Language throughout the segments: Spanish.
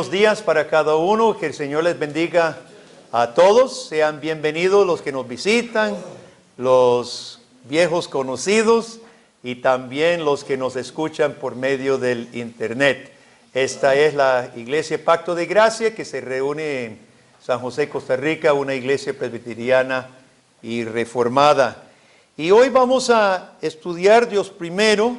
Buenos días para cada uno, que el Señor les bendiga a todos. Sean bienvenidos los que nos visitan, los viejos conocidos y también los que nos escuchan por medio del internet. Esta es la Iglesia Pacto de Gracia que se reúne en San José, Costa Rica, una iglesia presbiteriana y reformada. Y hoy vamos a estudiar Dios primero,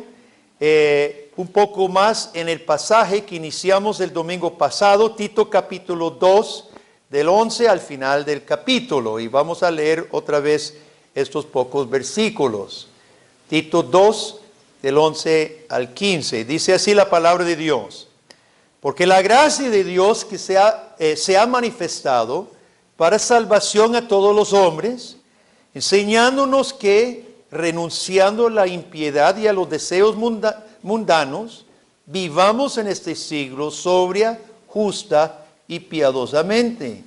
un poco más en el pasaje que iniciamos el domingo pasado, Tito capítulo 2, del 11 al final del capítulo. Y vamos a leer otra vez estos pocos versículos. Tito 2, del 11 al 15. Dice así la palabra de Dios. Porque la gracia de Dios que se ha manifestado para salvación a todos los hombres, enseñándonos que, renunciando a la impiedad y a los deseos mundanos, vivamos en este siglo sobria, justa y piadosamente,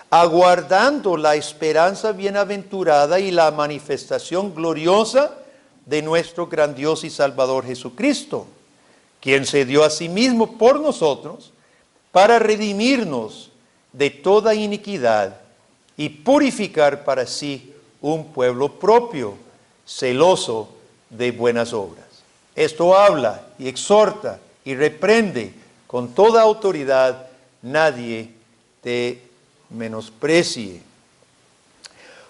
aguardando la esperanza bienaventurada y la manifestación gloriosa de nuestro gran Dios y Salvador Jesucristo, quien se dio a sí mismo por nosotros para redimirnos de toda iniquidad y purificar para sí un pueblo propio, celoso de buenas obras. Esto habla y exhorta y reprende con toda autoridad, nadie te menosprecie.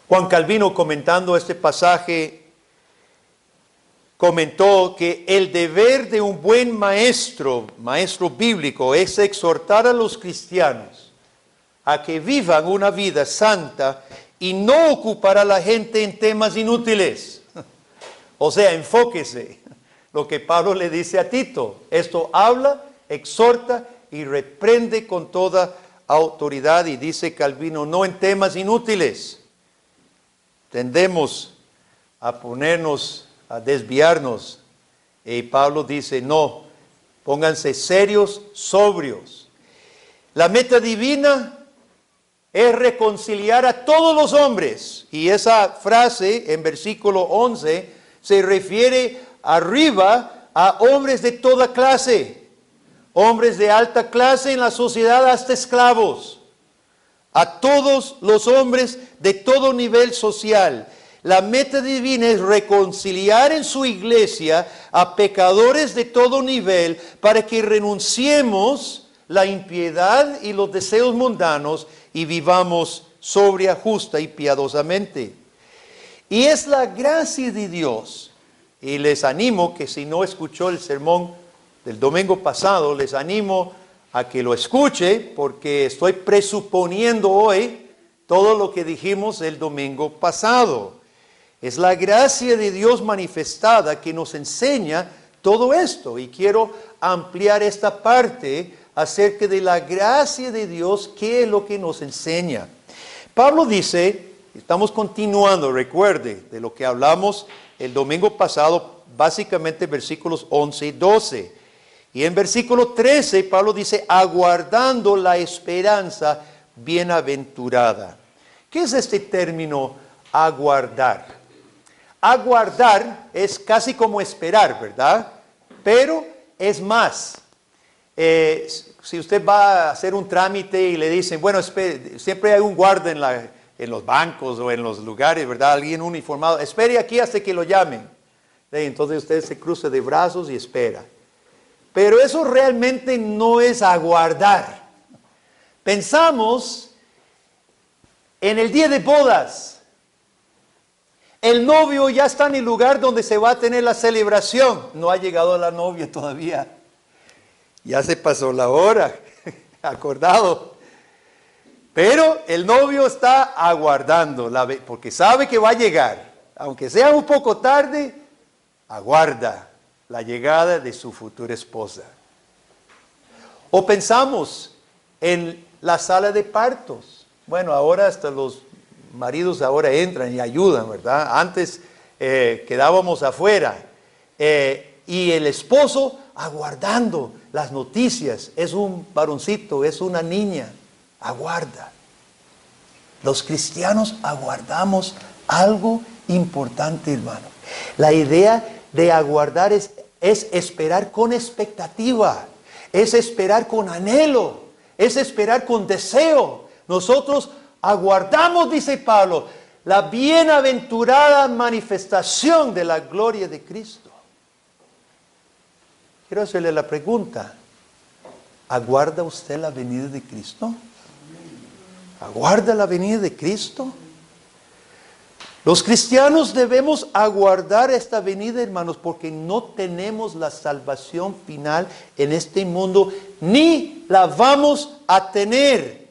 Juan Calvino, comentando este pasaje, comentó que el deber de un buen maestro bíblico, es exhortar a los cristianos a que vivan una vida santa y no ocupar a la gente en temas inútiles. O sea, enfóquese. Lo que Pablo le dice a Tito, esto habla, exhorta y reprende con toda autoridad, y dice Calvino, no en temas inútiles. Tendemos a a desviarnos, y Pablo dice, no, pónganse serios, sobrios. La meta divina es reconciliar a todos los hombres, y esa frase en versículo 11 se refiere arriba a hombres de toda clase, hombres de alta clase en la sociedad hasta esclavos, a todos los hombres de todo nivel social. La meta divina es reconciliar en su iglesia a pecadores de todo nivel para que renunciemos la impiedad y los deseos mundanos y vivamos sobria, justa y piadosamente. Y es la gracia de Dios. Y les animo que si no escuchó el sermón del domingo pasado, les animo a que lo escuche, porque estoy presuponiendo hoy todo lo que dijimos el domingo pasado. Es la gracia de Dios manifestada que nos enseña todo esto. Y quiero ampliar esta parte acerca de la gracia de Dios, qué es lo que nos enseña. Pablo dice, estamos continuando, recuerde, de lo que hablamos el domingo pasado, básicamente versículos 11 y 12. Y en versículo 13, Pablo dice, aguardando la esperanza bienaventurada. ¿Qué es este término aguardar? Aguardar es casi como esperar, ¿verdad? Pero es más. Si usted va a hacer un trámite y le dicen, bueno, espere, siempre hay un guarda en los bancos o en los lugares, ¿verdad? Alguien uniformado, espere aquí hasta que lo llamen. Entonces usted se cruza de brazos y espera. Pero eso realmente no es aguardar. Pensamos en el día de bodas. El novio ya está en el lugar donde se va a tener la celebración. No ha llegado la novia todavía. Ya se pasó la hora, acordado. Pero el novio está aguardando, porque sabe que va a llegar. Aunque sea un poco tarde, aguarda la llegada de su futura esposa. O pensamos en la sala de partos. Bueno, ahora hasta los maridos ahora entran y ayudan, ¿verdad? Antes quedábamos afuera. Y el esposo aguardando las noticias. Es un varoncito, es una niña. Aguarda. Los cristianos aguardamos algo importante, hermano. La idea de aguardar es esperar con expectativa. Es esperar con anhelo. es esperar con deseo. Nosotros aguardamos, dice Pablo, la bienaventurada manifestación de la gloria de Cristo. Quiero hacerle la pregunta, ¿aguarda usted la venida de Cristo? ¿Aguarda la venida de Cristo? Los cristianos debemos aguardar esta venida, hermanos, porque no tenemos la salvación final en este mundo, ni la vamos a tener.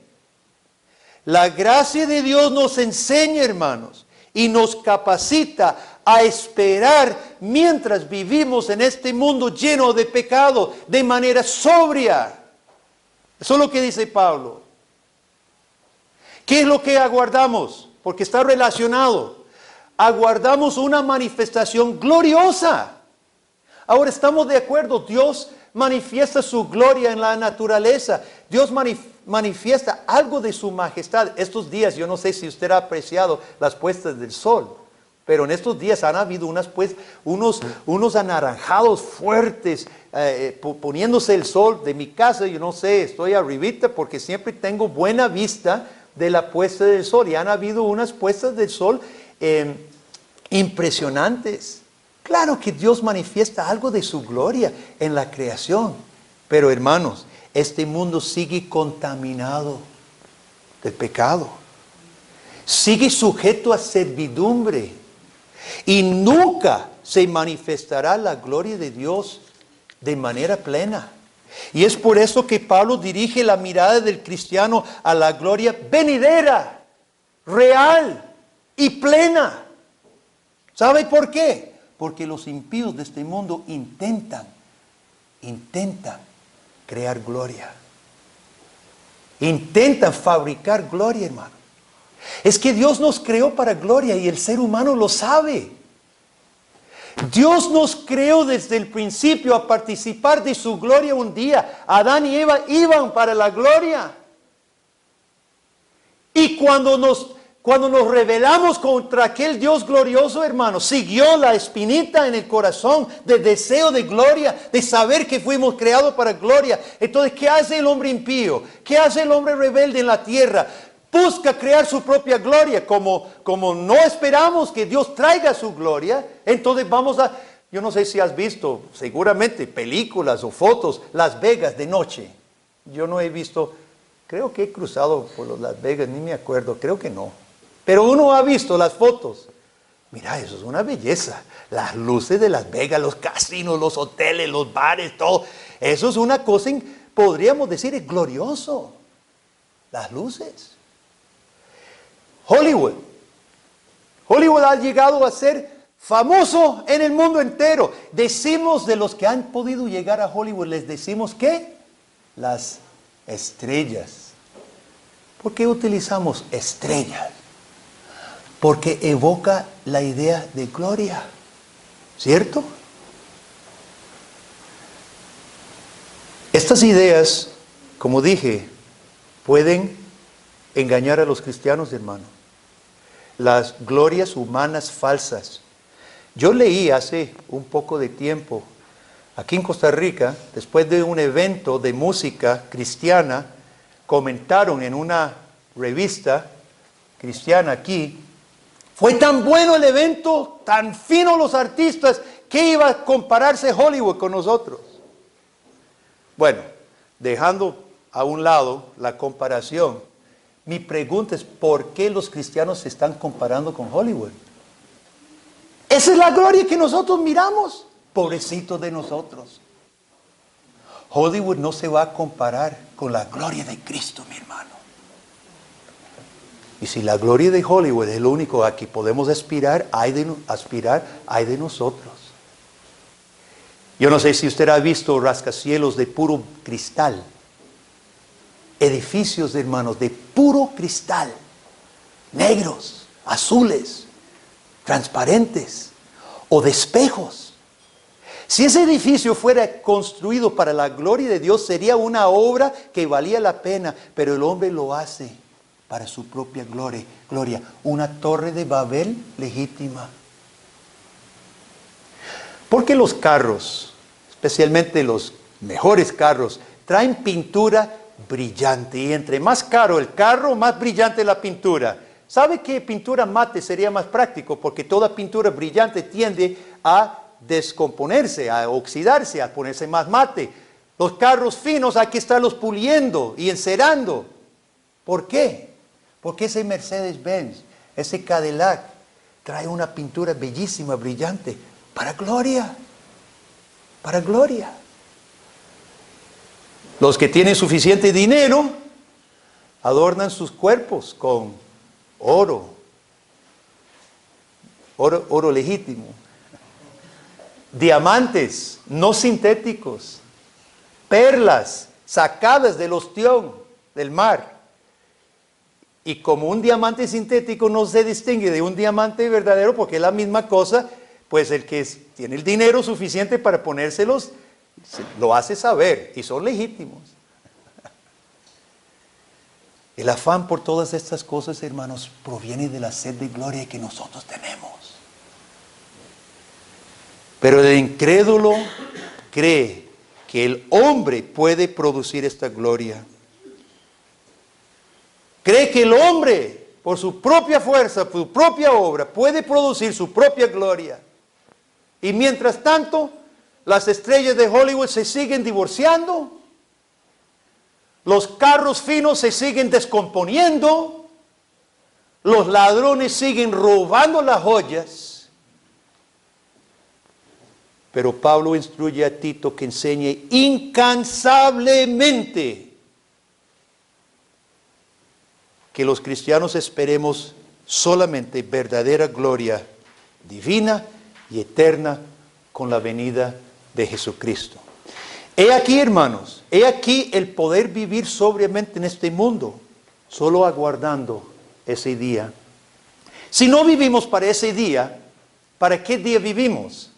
La gracia de Dios nos enseña, hermanos, y nos capacita a esperar mientras vivimos en este mundo lleno de pecado, de manera sobria. Eso es lo que dice Pablo. ¿Qué es lo que aguardamos? Porque está relacionado. Aguardamos una manifestación gloriosa. Ahora estamos de acuerdo, Dios manifiesta su gloria en la naturaleza. Dios manifiesta algo de su majestad. Estos días, yo no sé si usted ha apreciado las puestas del sol, pero en estos días han habido unos anaranjados fuertes, poniéndose el sol de mi casa. Yo no sé, estoy arribita porque siempre tengo buena vista de la puesta del sol. Y han habido unas puestas del sol impresionantes. Claro que Dios manifiesta algo de su gloria en la creación. Pero hermanos, este mundo sigue contaminado del pecado. Sigue sujeto a servidumbre. Y nunca se manifestará la gloria de Dios de manera plena. Y es por eso que Pablo dirige la mirada del cristiano a la gloria venidera, real y plena. ¿Sabe por qué? Porque los impíos de este mundo intentan crear gloria. Intentan fabricar gloria, hermano. Es que Dios nos creó para gloria y el ser humano lo sabe. Dios nos creó desde el principio a participar de su gloria un día. Adán y Eva iban para la gloria. Y cuando nos rebelamos contra aquel Dios glorioso, hermano, siguió la espinita en el corazón de deseo de gloria, de saber que fuimos creados para gloria. Entonces, ¿qué hace el hombre impío? ¿Qué hace el hombre rebelde en la tierra? Busca crear su propia gloria. Como no esperamos que Dios traiga su gloria, entonces yo no sé si has visto, seguramente, películas o fotos, Las Vegas de noche. Yo no he visto, creo que he cruzado por Las Vegas, ni me acuerdo, creo que no. Pero uno ha visto las fotos. Mira, eso es una belleza. Las luces de Las Vegas, los casinos, los hoteles, los bares, todo. Eso es una cosa, podríamos decir, es glorioso. Las luces. Hollywood ha llegado a ser famoso en el mundo entero. Decimos de los que han podido llegar a Hollywood, les decimos ¿qué? Las estrellas. ¿Por qué utilizamos estrellas? Porque evoca la idea de gloria, ¿cierto? Estas ideas, como dije, pueden engañar a los cristianos, hermano. Las glorias humanas falsas. Yo leí hace un poco de tiempo, aquí en Costa Rica, después de un evento de música cristiana, comentaron en una revista cristiana aquí, fue tan bueno el evento, tan fino los artistas, que iba a compararse Hollywood con nosotros. Bueno, dejando a un lado la comparación, mi pregunta es, ¿por qué los cristianos se están comparando con Hollywood? Esa es la gloria que nosotros miramos. Pobrecitos de nosotros. Hollywood no se va a comparar con la gloria de Cristo, mi hermano. Y si la gloria de Hollywood es lo único a que podemos aspirar, hay de nosotros. Yo no sé si usted ha visto rascacielos de puro cristal. Edificios, hermanos, de puro cristal. Negros, azules, transparentes o de espejos. Si ese edificio fuera construido para la gloria de Dios, sería una obra que valía la pena, pero el hombre lo hace para su propia gloria. Una torre de Babel legítima. Porque los carros, especialmente los mejores carros, traen pintura brillante. Y entre más caro el carro, más brillante la pintura. ¿Sabe que pintura mate sería más práctico? Porque toda pintura brillante tiende a descomponerse, a oxidarse, a ponerse más mate. Los carros finos hay que estarlos puliendo y encerando. ¿Por qué? Porque ese Mercedes-Benz, ese Cadillac, trae una pintura bellísima, brillante, para gloria. Para gloria. Los que tienen suficiente dinero adornan sus cuerpos con oro legítimo, diamantes no sintéticos, perlas sacadas del ostión del mar. Y como un diamante sintético no se distingue de un diamante verdadero porque es la misma cosa, pues el que tiene el dinero suficiente para ponérselos lo hace saber y son legítimos. El afán por todas estas cosas, hermanos, proviene de la sed de gloria que nosotros tenemos. Pero el incrédulo cree que el hombre puede producir esta gloria. Cree que el hombre, por su propia fuerza, por su propia obra, puede producir su propia gloria. Y mientras tanto, las estrellas de Hollywood se siguen divorciando. Los carros finos se siguen descomponiendo. Los ladrones siguen robando las joyas. Pero Pablo instruye a Tito que enseñe incansablemente que los cristianos esperemos solamente verdadera gloria divina y eterna con la venida de Jesucristo. He aquí, hermanos, he aquí el poder vivir sobriamente en este mundo, solo aguardando ese día. Si no vivimos para ese día, ¿para qué día vivimos?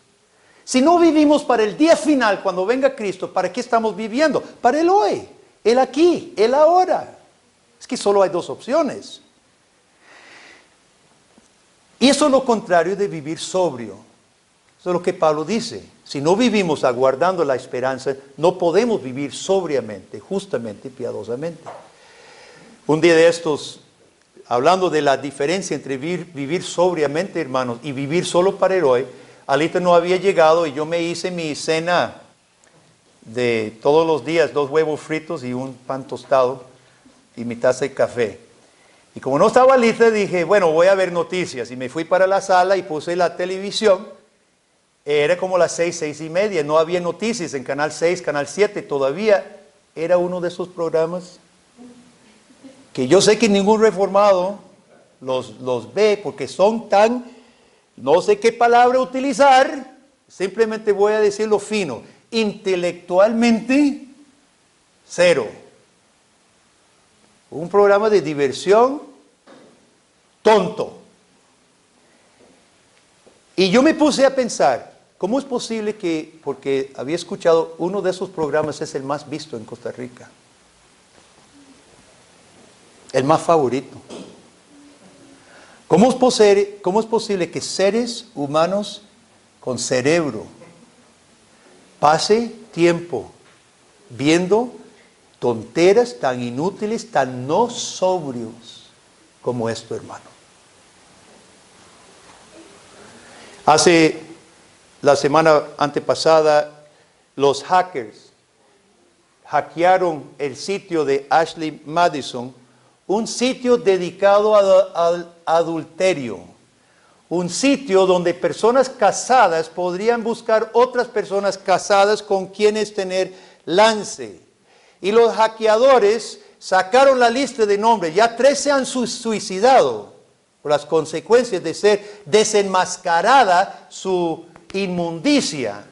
Si no vivimos para el día final, cuando venga Cristo, ¿para qué estamos viviendo? Para el hoy, el aquí, el ahora. Es que solo hay dos opciones. Y eso es lo contrario de vivir sobrio. Eso es lo que Pablo dice. Si no vivimos aguardando la esperanza, no podemos vivir sobriamente, justamente, piadosamente. Un día de estos, hablando de la diferencia entre vivir sobriamente, hermanos, y vivir solo para el hoy, Alita no había llegado y yo me hice mi cena de todos los días, 2 huevos fritos y un pan tostado y mi taza de café. Y como no estaba Alita, dije, bueno, voy a ver noticias. Y me fui para la sala y puse la televisión. Era como las 6, 6:30, no había noticias en Canal 6, Canal 7, todavía era uno de esos programas que yo sé que ningún reformado los ve porque son tan, no sé qué palabra utilizar, simplemente voy a decirlo fino, intelectualmente cero. Un programa de diversión tonto. Y yo me puse a pensar, ¿cómo es posible que, porque había escuchado, uno de esos programas es el más visto en Costa Rica? El más favorito. ¿Cómo es posible que seres humanos con cerebro pase tiempo viendo tonteras tan inútiles, tan no sobrios como esto, hermano? Hace la semana antepasada, los hackers hackearon el sitio de Ashley Madison, un sitio dedicado al adulterio, un sitio donde personas casadas podrían buscar otras personas casadas con quienes tener lance. Y los hackeadores sacaron la lista de nombres, ya 3 se han suicidado por las consecuencias de ser desenmascarada su inmundicia,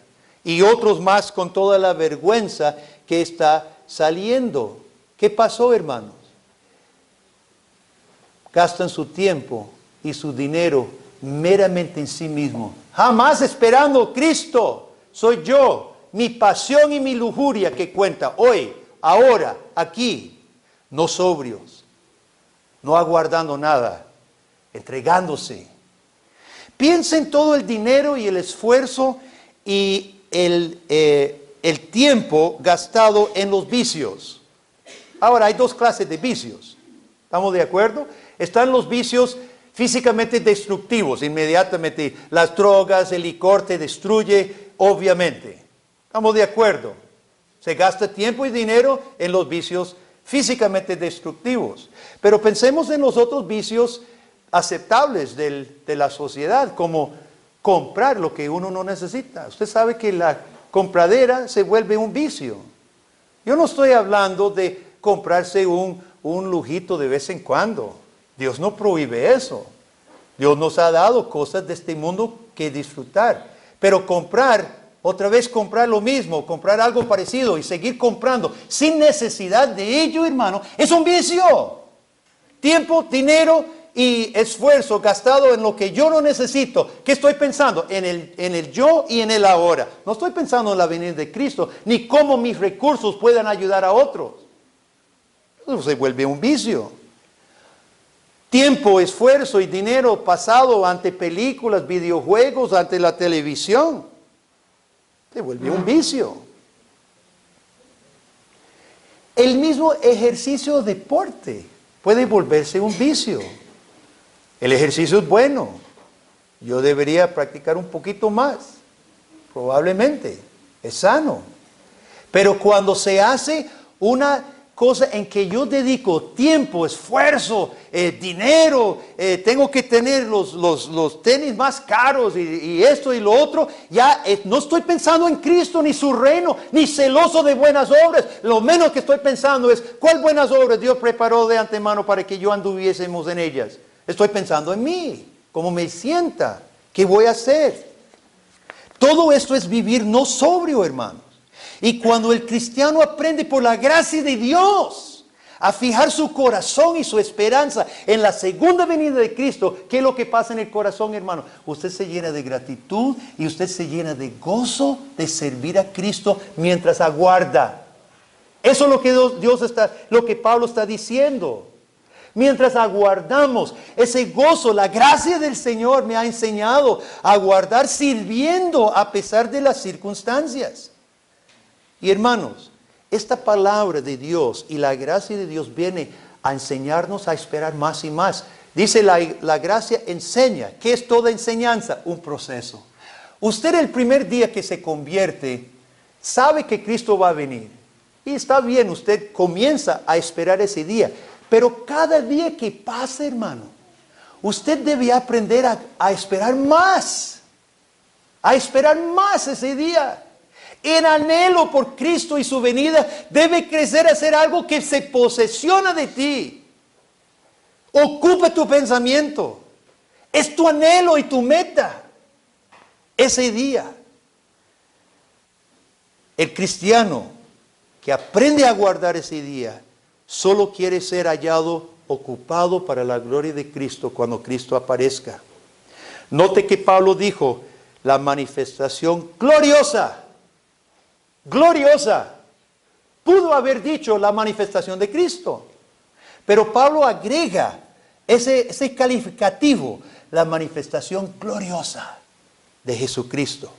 y otros más con toda la vergüenza que está saliendo. ¿Qué pasó, hermanos? Gastan su tiempo y su dinero meramente en sí mismos, jamás esperando Cristo. Soy yo, mi pasión y mi lujuria que cuenta hoy, ahora, aquí, no sobrios, no aguardando nada, entregándose. Piensa en todo el dinero y el esfuerzo y el tiempo gastado en los vicios. Ahora, hay dos clases de vicios. ¿Estamos de acuerdo? Están los vicios físicamente destructivos, inmediatamente. Las drogas, el licor te destruye, obviamente. ¿Estamos de acuerdo? Se gasta tiempo y dinero en los vicios físicamente destructivos. Pero pensemos en los otros vicios aceptables de la sociedad, como comprar lo que uno no necesita. Usted sabe que la compradera se vuelve un vicio. Yo no estoy hablando de comprarse un lujito de vez en cuando. Dios no prohíbe eso. Dios nos ha dado cosas de este mundo que disfrutar. Pero otra vez comprar lo mismo, comprar algo parecido y seguir comprando sin necesidad de ello, hermano, es un vicio. Tiempo, dinero y esfuerzo gastado en lo que yo no necesito. ¿Qué estoy pensando? En el yo y en el ahora. No estoy pensando en la venida de Cristo, ni cómo mis recursos puedan ayudar a otros. Eso se vuelve un vicio. Tiempo, esfuerzo y dinero pasado ante películas, videojuegos, ante la televisión. Se vuelve un vicio. El mismo ejercicio de deporte puede volverse un vicio. El ejercicio es bueno. Yo debería practicar un poquito más. Probablemente. Es sano. Pero cuando se hace una cosa en que yo dedico tiempo, esfuerzo, dinero, tengo que tener los tenis más caros y esto y lo otro, ya no estoy pensando en Cristo ni su reino, ni celoso de buenas obras. Lo menos que estoy pensando es, ¿cuál buenas obras Dios preparó de antemano para que yo anduviésemos en ellas? Estoy pensando en mí, cómo me sienta, qué voy a hacer. Todo esto es vivir no sobrio, hermanos. Y cuando el cristiano aprende por la gracia de Dios a fijar su corazón y su esperanza en la segunda venida de Cristo, ¿qué es lo que pasa en el corazón, hermano? Usted se llena de gratitud y usted se llena de gozo de servir a Cristo mientras aguarda. Eso es lo que lo que Pablo está diciendo. Mientras aguardamos ese gozo, la gracia del Señor me ha enseñado a aguardar sirviendo a pesar de las circunstancias. Y hermanos, esta palabra de Dios y la gracia de Dios viene a enseñarnos a esperar más y más. Dice la gracia enseña. ¿Qué es toda enseñanza? Un proceso. Usted el primer día que se convierte sabe que Cristo va a venir. Y está bien, usted comienza a esperar ese día. Pero cada día que pasa, hermano, usted debe aprender a esperar más. A esperar más ese día. En anhelo por Cristo y su venida, debe crecer a ser algo que se posesiona de ti. Ocupa tu pensamiento. Es tu anhelo y tu meta. Ese día. El cristiano que aprende a guardar ese día, solo quiere ser hallado ocupado para la gloria de Cristo cuando Cristo aparezca. Note que Pablo dijo, la manifestación gloriosa. Gloriosa. Pudo haber dicho la manifestación de Cristo. Pero Pablo agrega ese calificativo, la manifestación gloriosa de Jesucristo.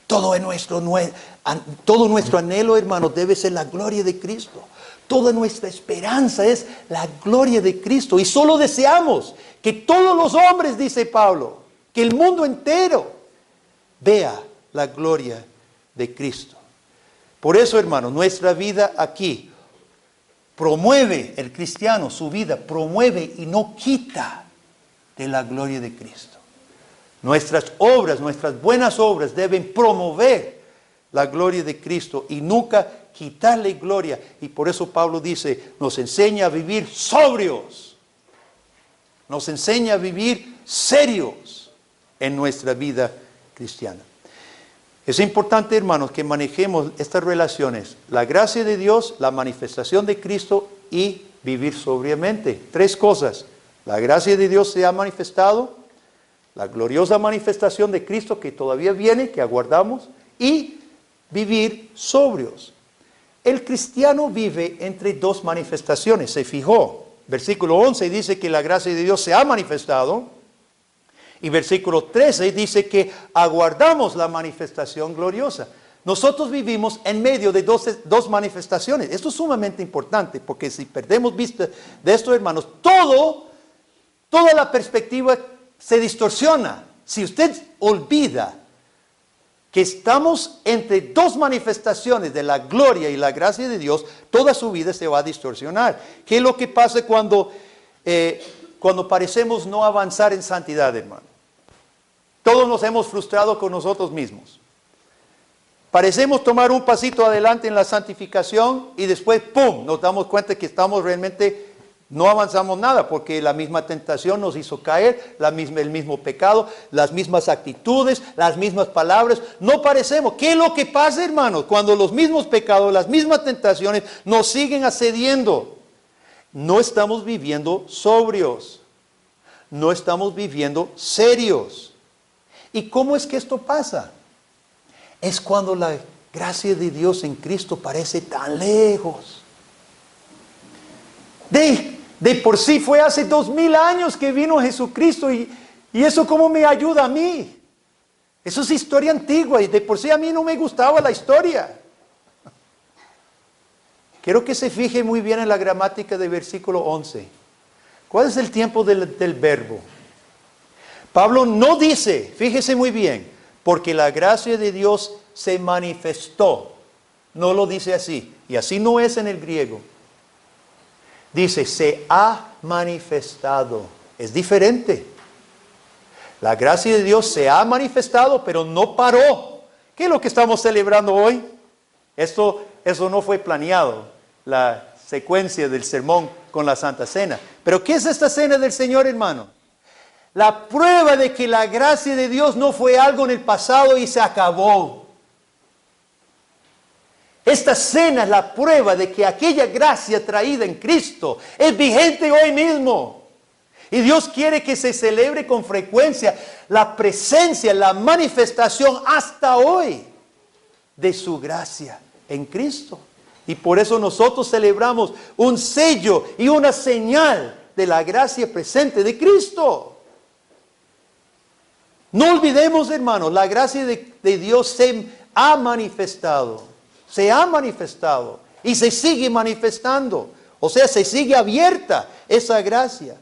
Todo nuestro anhelo, hermano, debe ser la gloria de Cristo. Toda nuestra esperanza es la gloria de Cristo. Y solo deseamos que todos los hombres, dice Pablo, que el mundo entero vea la gloria de Cristo. Por eso, hermano, nuestra vida aquí promueve, el cristiano, su vida promueve y no quita de la gloria de Cristo. Nuestras obras, nuestras buenas obras deben promover la gloria de Cristo y nunca quitarle gloria. Y por eso Pablo dice, nos enseña a vivir sobrios. Nos enseña a vivir serios en nuestra vida cristiana. Es importante, hermanos, que manejemos estas relaciones. La gracia de Dios, la manifestación de Cristo y vivir sobriamente. Tres cosas. La gracia de Dios se ha manifestado. La gloriosa manifestación de Cristo que todavía viene, que aguardamos. Y vivir sobrios. El cristiano vive entre dos manifestaciones. Se fijó. Versículo 11 dice que la gracia de Dios se ha manifestado. Y versículo 13 dice que aguardamos la manifestación gloriosa. nosotros vivimos en medio de dos manifestaciones. Esto es sumamente importante, porque si perdemos vista de esto, hermanos, toda la perspectiva se distorsiona. Si usted olvida que estamos entre dos manifestaciones de la gloria y la gracia de Dios, toda su vida se va a distorsionar. ¿Qué es lo que pasa cuando parecemos no avanzar en santidad, hermano? Todos nos hemos frustrado con nosotros mismos. Parecemos tomar un pasito adelante en la santificación y después, ¡pum!, nos damos cuenta que estamos realmente, no avanzamos nada, porque la misma tentación nos hizo caer, el mismo pecado, las mismas actitudes, las mismas palabras, no parecemos. ¿Qué es lo que pasa, hermanos? Cuando los mismos pecados, las mismas tentaciones nos siguen asediando, no estamos viviendo sobrios, no estamos viviendo serios. ¿Y cómo es que esto pasa? Es cuando la gracia de Dios en Cristo parece tan lejos. De por sí fue hace 2000 años que vino Jesucristo y eso cómo me ayuda a mí. Eso es historia antigua y de por sí a mí no me gustaba la historia. Quiero que se fije muy bien en la gramática del versículo 11. ¿Cuál es el tiempo del verbo? Pablo no dice, fíjese muy bien, porque la gracia de Dios se manifestó. No lo dice así. Y así no es en el griego. Dice, se ha manifestado. Es diferente. La gracia de Dios se ha manifestado, pero no paró. ¿Qué es lo que estamos celebrando hoy? Eso no fue planeado, la secuencia del sermón con la Santa Cena. Pero ¿qué es esta cena del Señor, hermano? La prueba de que la gracia de Dios no fue algo en el pasado y se acabó. Esta cena es la prueba de que aquella gracia traída en Cristo es vigente hoy mismo. Y Dios quiere que se celebre con frecuencia la presencia, la manifestación hasta hoy de su gracia en Cristo. Y por eso nosotros celebramos un sello y una señal de la gracia presente de Cristo. No olvidemos, hermanos, la gracia de Dios se ha manifestado y se sigue manifestando. O sea, se sigue abierta esa gracia.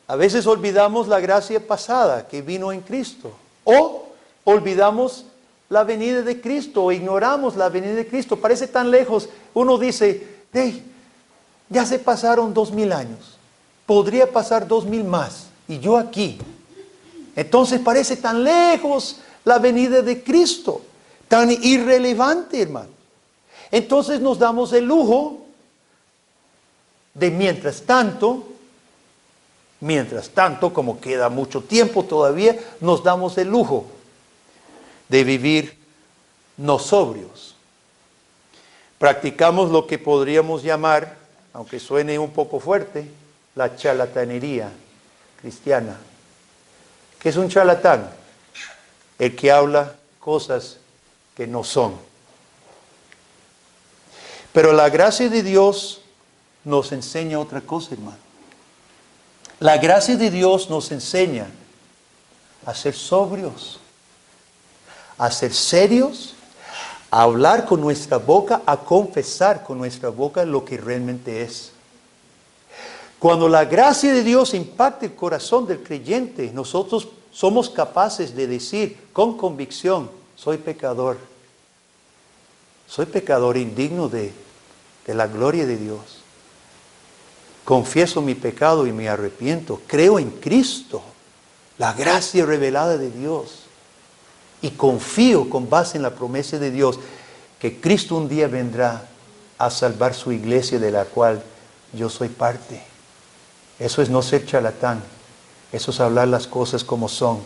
A veces olvidamos la gracia pasada que vino en Cristo. O olvidamos la venida de Cristo o ignoramos la venida de Cristo. Parece tan lejos. Uno dice, ya se pasaron 2000 años. Podría pasar 2000 más. Y yo aquí. Entonces parece tan lejos la venida de Cristo, tan irrelevante, hermano. Entonces nos damos el lujo de mientras tanto, como queda mucho tiempo todavía, nos damos el lujo de vivir no sobrios. Practicamos lo que podríamos llamar, aunque suene un poco fuerte, la charlatanería cristiana. ¿Qué es un charlatán? El que habla cosas que no son. Pero la gracia de Dios nos enseña otra cosa, hermano. La gracia de Dios nos enseña a ser sobrios, a ser serios, a hablar con nuestra boca, a confesar con nuestra boca lo que realmente es. Cuando la gracia de Dios impacta el corazón del creyente, nosotros somos capaces de decir con convicción, soy pecador indigno de la gloria de Dios. Confieso mi pecado y me arrepiento. Creo en Cristo, la gracia revelada de Dios. Y confío con base en la promesa de Dios que Cristo un día vendrá a salvar su iglesia de la cual yo soy parte. Eso es no ser charlatán. Eso es hablar las cosas como son.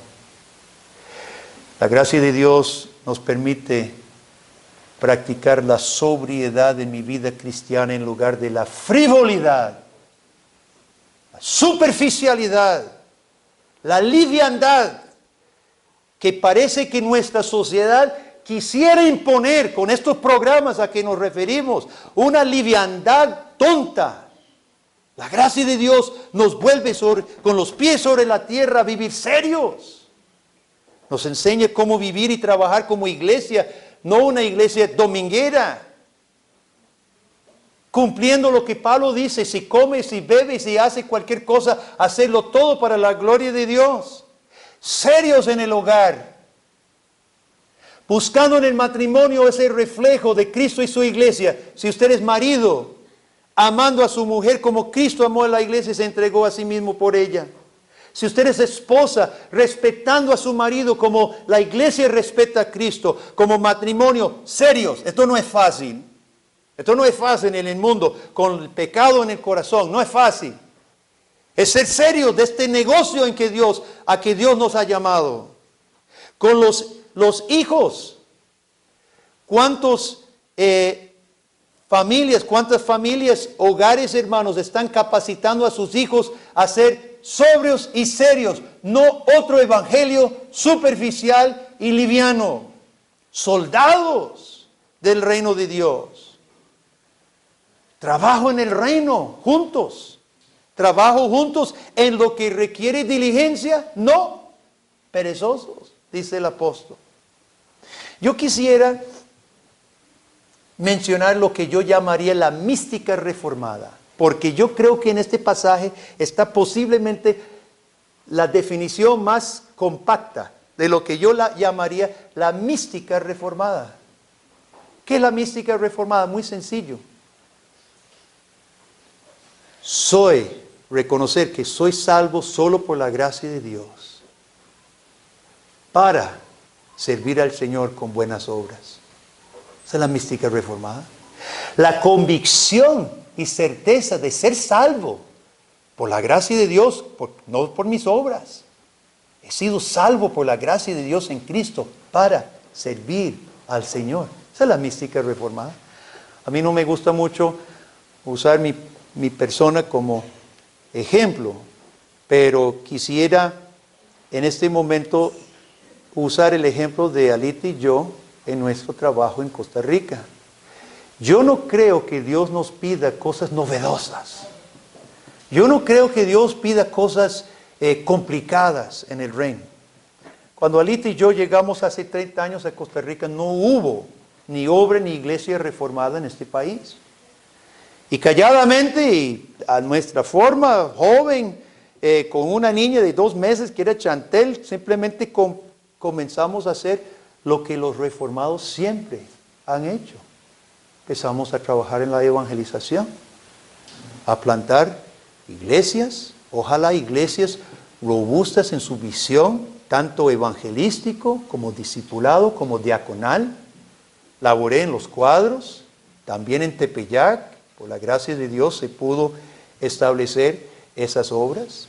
La gracia de Dios nos permite practicar la sobriedad en mi vida cristiana en lugar de la frivolidad, la superficialidad, la liviandad que parece que nuestra sociedad quisiera imponer con estos programas a que nos referimos, una liviandad tonta. La gracia de Dios nos vuelve con los pies sobre la tierra a vivir serios. Nos enseña cómo vivir y trabajar como iglesia, no una iglesia dominguera. Cumpliendo lo que Pablo dice, si come, si bebe, si hace cualquier cosa, hacerlo todo para la gloria de Dios. Serios en el hogar. Buscando en el matrimonio ese reflejo de Cristo y su iglesia. Si usted es marido, amando a su mujer como Cristo amó a la iglesia y se entregó a sí mismo por ella. Si usted es esposa, respetando a su marido como la iglesia respeta a Cristo, como matrimonio, serios. Esto no es fácil. Esto no es fácil en el mundo, con el pecado en el corazón. No es fácil. Es ser serio de este negocio a que Dios nos ha llamado. Con los hijos. ¿Cuántas familias, hogares, hermanos, están capacitando a sus hijos a ser sobrios y serios? No otro evangelio superficial y liviano. Soldados del reino de Dios. Trabajo en el reino, juntos. Trabajo juntos en lo que requiere diligencia, no perezosos, dice el apóstol. Yo quisiera mencionar lo que yo llamaría la mística reformada, porque yo creo que en este pasaje está posiblemente la definición más compacta de lo que yo llamaría la mística reformada. ¿Qué es la mística reformada? Muy sencillo. Reconocer que soy salvo solo por la gracia de Dios para servir al Señor con buenas obras. Esa es la mística reformada. La convicción y certeza de ser salvo por la gracia de Dios, no por mis obras. He sido salvo por la gracia de Dios en Cristo para servir al Señor. Esa es la mística reformada. A mí no me gusta mucho usar mi persona como ejemplo, pero quisiera en este momento usar el ejemplo de Alita y yo en nuestro trabajo en Costa Rica. Yo no creo que Dios nos pida cosas novedosas. Yo no creo que Dios pida cosas complicadas en el reino. Cuando Alita y yo llegamos hace 30 años a Costa Rica, no hubo ni obra ni iglesia reformada en este país. Y calladamente, y a nuestra forma, joven, con una niña de 2 meses que era Chantel, simplemente comenzamos a hacer lo que los reformados siempre han hecho. Empezamos a trabajar en la evangelización, a plantar iglesias, ojalá iglesias robustas en su visión, tanto evangelístico como discipulado, como diaconal. Laboré en Los Cuadros, también en Tepeyac. Por la gracia de Dios se pudo establecer esas obras.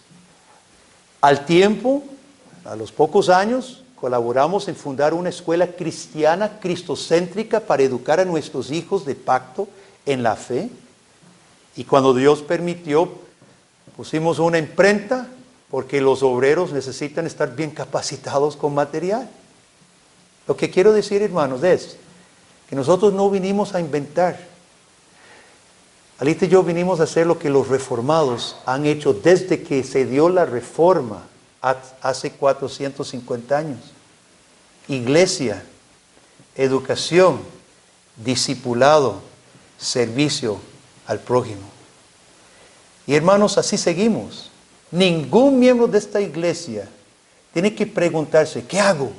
Al tiempo, a los pocos años, colaboramos en fundar una escuela cristiana cristocéntrica para educar a nuestros hijos de pacto en la fe. Y cuando Dios permitió, pusimos una imprenta porque los obreros necesitan estar bien capacitados con material. Lo que quiero decir, hermanos, es que nosotros no vinimos a inventar. Alita y yo vinimos a hacer lo que los reformados han hecho desde que se dio la reforma hace 450 años. Iglesia, educación, discipulado, servicio al prójimo. Y hermanos, así seguimos. Ningún miembro de esta iglesia tiene que preguntarse, ¿qué hago?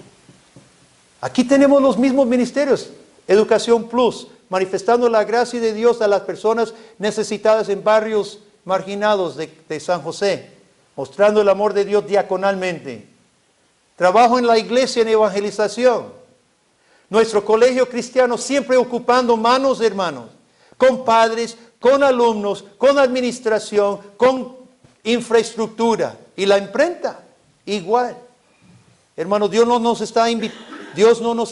Aquí tenemos los mismos ministerios, Educación Plus, manifestando la gracia de Dios a las personas necesitadas en barrios marginados de San José, mostrando el amor de Dios diaconalmente. Trabajo en la iglesia en evangelización. Nuestro colegio cristiano siempre ocupando manos, hermanos, con padres, con alumnos, con administración, con infraestructura. Y la imprenta, igual. Hermanos, Dios no nos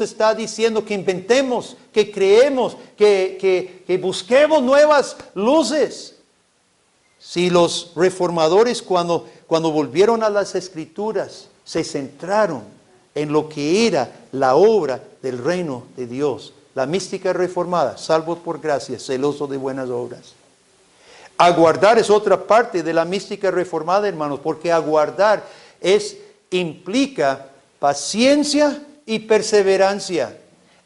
está diciendo que inventemos, que creemos, que busquemos nuevas luces. Si los reformadores cuando volvieron a las Escrituras se centraron en lo que era la obra del reino de Dios, la mística reformada, salvo por gracia, celoso de buenas obras. Aguardar es otra parte de la mística reformada, hermanos, porque aguardar implica paciencia y perseverancia.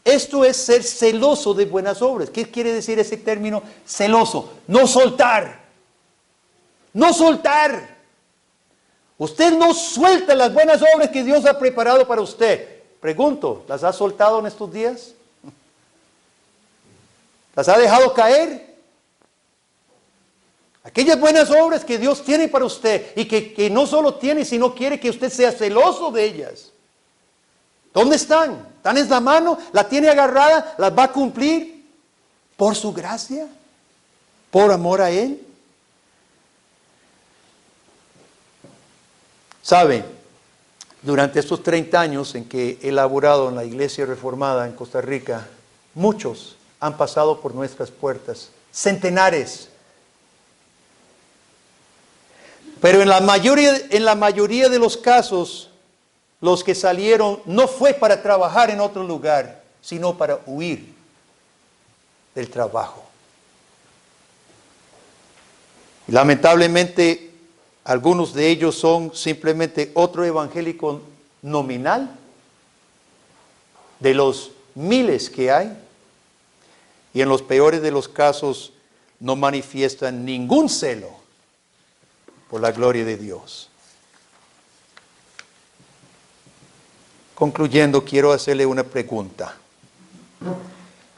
Esto es ser celoso de buenas obras. ¿Qué quiere decir ese término celoso? No soltar. No soltar. Usted no suelta las buenas obras que Dios ha preparado para usted. Pregunto, ¿las ha soltado en estos días? ¿Las ha dejado caer? Aquellas buenas obras que Dios tiene para usted y que no solo tiene, sino quiere que usted sea celoso de ellas. ¿Dónde están? ¿Están en la mano? ¿La tiene agarrada? ¿Las va a cumplir? ¿Por su gracia? ¿Por amor a Él? ¿Sabe? Durante estos 30 años en que he laborado en la Iglesia Reformada en Costa Rica, muchos han pasado por nuestras puertas. Centenares. Pero en la mayoría de los casos, los que salieron no fue para trabajar en otro lugar, sino para huir del trabajo. Y lamentablemente, algunos de ellos son simplemente otro evangélico nominal de los miles que hay. Y en los peores de los casos no manifiestan ningún celo por la gloria de Dios. Concluyendo, quiero hacerle una pregunta.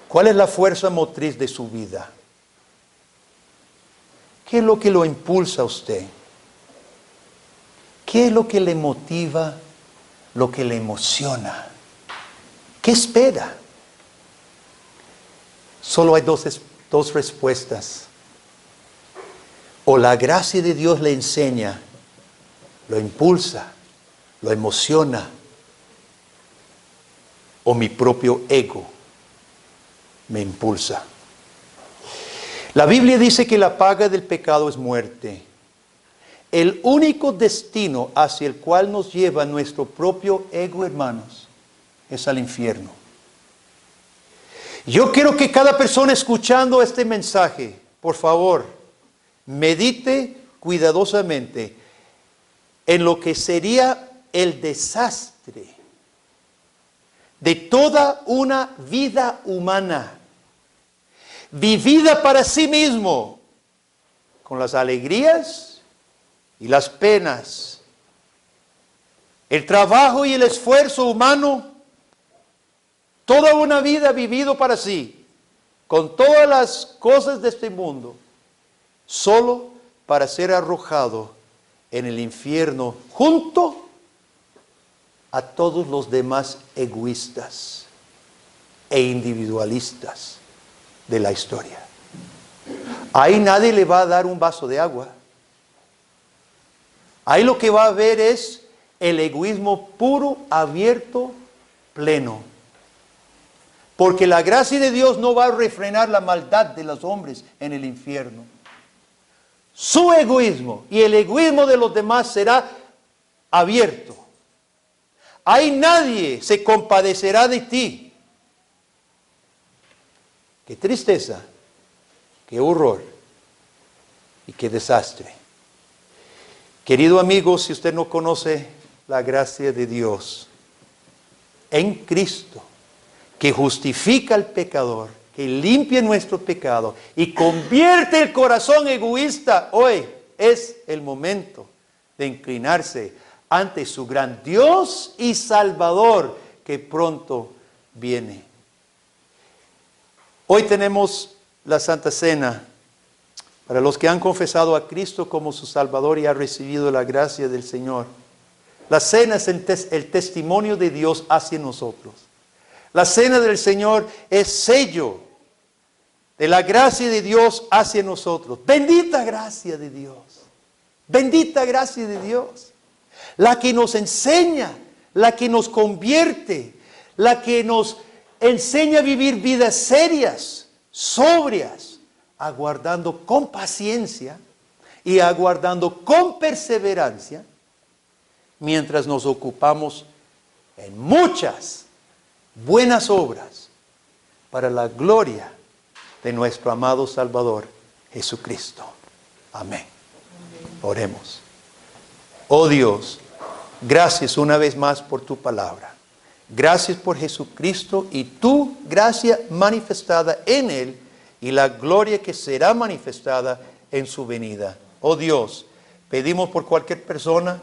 ¿Cuál es la fuerza motriz de su vida? ¿Qué es lo que lo impulsa a usted? ¿Qué es lo que le motiva, lo que le emociona? ¿Qué espera? Solo hay dos respuestas. O la gracia de Dios le enseña, lo impulsa, lo emociona, o mi propio ego me impulsa. La Biblia dice que la paga del pecado es muerte. El único destino hacia el cual nos lleva nuestro propio ego, hermanos, es al infierno. Yo quiero que cada persona escuchando este mensaje, por favor, medite cuidadosamente en lo que sería el desastre de toda una vida humana, vivida para sí mismo, con las alegrías y las penas, el trabajo y el esfuerzo humano, toda una vida vivido para sí, con todas las cosas de este mundo, solo para ser arrojado en el infierno junto a todos los demás egoístas e individualistas de la historia. Ahí nadie le va a dar un vaso de agua. Ahí lo que va a haber es el egoísmo puro, abierto, pleno. Porque la gracia de Dios no va a refrenar la maldad de los hombres en el infierno. Su egoísmo y el egoísmo de los demás será abierto. Ahí nadie se compadecerá de ti. Qué tristeza, qué horror y qué desastre. Querido amigo, si usted no conoce la gracia de Dios en Cristo, que justifica al pecador, que limpia nuestro pecado y convierte el corazón egoísta, hoy es el momento de inclinarse ante su gran Dios y Salvador que pronto viene. Hoy tenemos la Santa Cena para los que han confesado a Cristo como su Salvador y han recibido la gracia del Señor. La cena es el testimonio de Dios hacia nosotros. La cena del Señor es sello de la gracia de Dios hacia nosotros. Bendita gracia de Dios. Bendita gracia de Dios. La que nos enseña, la que nos convierte, la que nos enseña a vivir vidas serias, sobrias, aguardando con paciencia y aguardando con perseverancia, mientras nos ocupamos en muchas buenas obras para la gloria de nuestro amado Salvador Jesucristo. Amén. Oremos. Oh Dios, Gracias una vez más por tu palabra. Gracias por Jesucristo y tu gracia manifestada en Él y la gloria que será manifestada en su venida. Oh Dios, pedimos por cualquier persona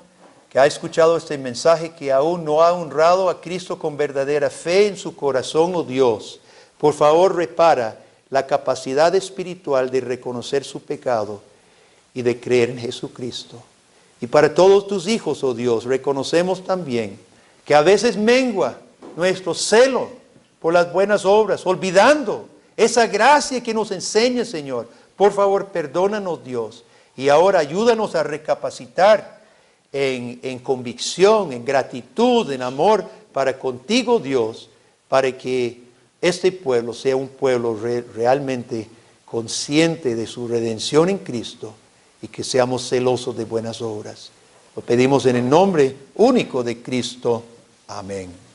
que ha escuchado este mensaje, que aún no ha honrado a Cristo con verdadera fe en su corazón, oh Dios, por favor repara la capacidad espiritual de reconocer su pecado y de creer en Jesucristo. Y para todos tus hijos, oh Dios, reconocemos también que a veces mengua nuestro celo por las buenas obras, olvidando esa gracia que nos enseña, Señor. Por favor, perdónanos, Dios, y ahora ayúdanos a recapacitar en convicción, en gratitud, en amor para contigo, Dios, para que este pueblo sea un pueblo realmente consciente de su redención en Cristo y que seamos celosos de buenas obras. Lo pedimos en el nombre único de Cristo. Amén.